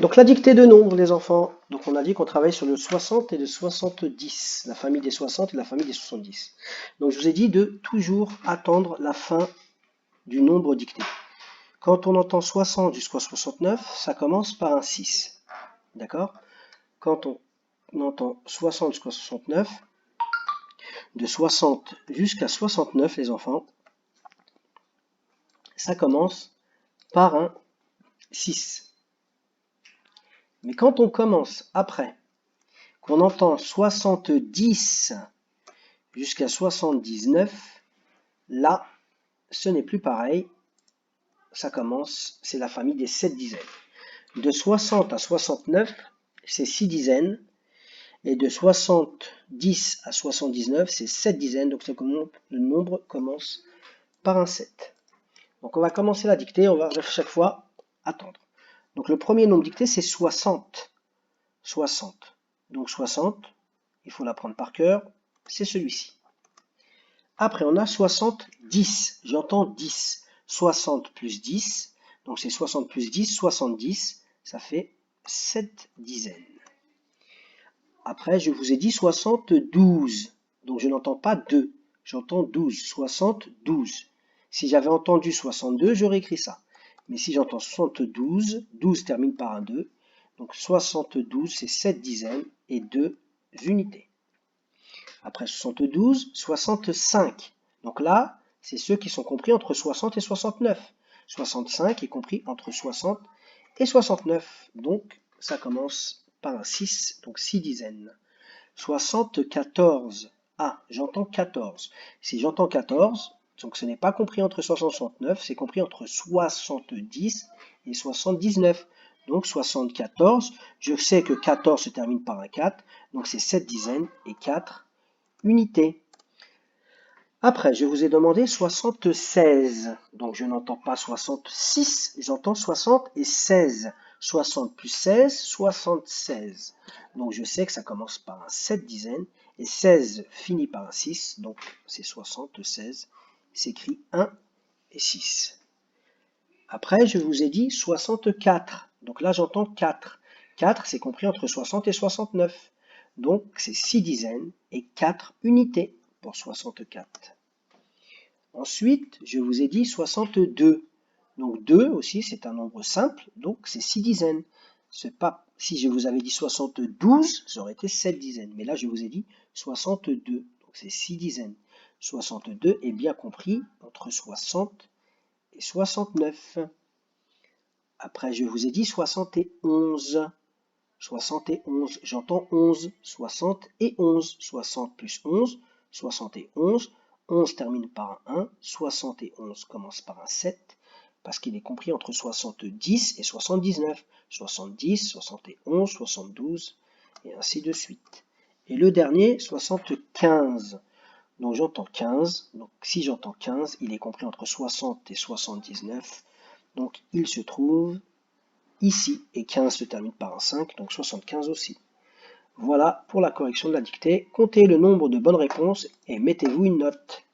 Donc la dictée de nombres, les enfants. Donc on a dit qu'on travaille sur le 60 et le 70, la famille des 60 et la famille des 70. Donc je vous ai dit de toujours attendre la fin du nombre dicté. Quand on entend 60 jusqu'à 69, ça commence par un 6. D'accord? Quand on entend 60 jusqu'à 69, de 60 jusqu'à 69, les enfants, ça commence par un 6. Mais quand on commence après, qu'on entend 70 jusqu'à 79, là, ce n'est plus pareil. Ça commence, c'est la famille des 7 dizaines. De 60 à 69, c'est 6 dizaines. Et de 70 à 79, c'est 7 dizaines. Donc le nombre commence par un 7. Donc on va commencer la dictée, on va chaque fois attendre. Donc le premier nombre dicté, c'est 60. 60. Donc 60, il faut l'apprendre par cœur, c'est celui-ci. Après, on a 70. J'entends 10. 60 plus 10. Donc c'est 60 plus 10, 70. Ça fait 7 dizaines. Après, je vous ai dit 72. Donc je n'entends pas 2. J'entends 12. 72. Si j'avais entendu 62, j'aurais écrit ça. Mais si j'entends 72, 12 termine par un 2. Donc 72, c'est 7 dizaines et 2 unités. Après 72, 65. Donc là, c'est ceux qui sont compris entre 60 et 69. 65 est compris entre 60 et 69. Donc ça commence par un 6, donc 6 dizaines. 74. Ah, j'entends 14. Si j'entends 14, donc ce n'est pas compris entre 60 et 69, c'est compris entre 70 et 79. Donc 74, je sais que 14 se termine par un 4, donc c'est 7 dizaines et 4 unités. Après, je vous ai demandé 76. Donc je n'entends pas 66, j'entends 60 et 16. 60 plus 16, 76. Donc je sais que ça commence par un 7 dizaines et 16 finit par un 6. Donc c'est 76. S'écrit 1 et 6. Après, je vous ai dit 64. Donc là, j'entends 4. 4, c'est compris entre 60 et 69. Donc c'est 6 dizaines et 4 unités pour 64. Ensuite, je vous ai dit 62. Donc 2 aussi, c'est un nombre simple, donc c'est 6 dizaines. Pas, si je vous avais dit 72, ça aurait été 7 dizaines. Mais là, je vous ai dit 62, donc c'est 6 dizaines. 62 est bien compris entre 60 et 69. Après, je vous ai dit 71. 71, j'entends 11. 60 et 11. 60 plus 11, 71. 11 termine par un 1. 71 commence par un 7. Parce qu'il est compris entre 70 et 79. 70, 71, 72, et ainsi de suite. Et le dernier, 75. Donc j'entends 15. Donc si j'entends 15, il est compris entre 60 et 79. Donc il se trouve ici, et 15 se termine par un 5, donc 75 aussi. Voilà pour la correction de la dictée. Comptez le nombre de bonnes réponses et mettez-vous une note.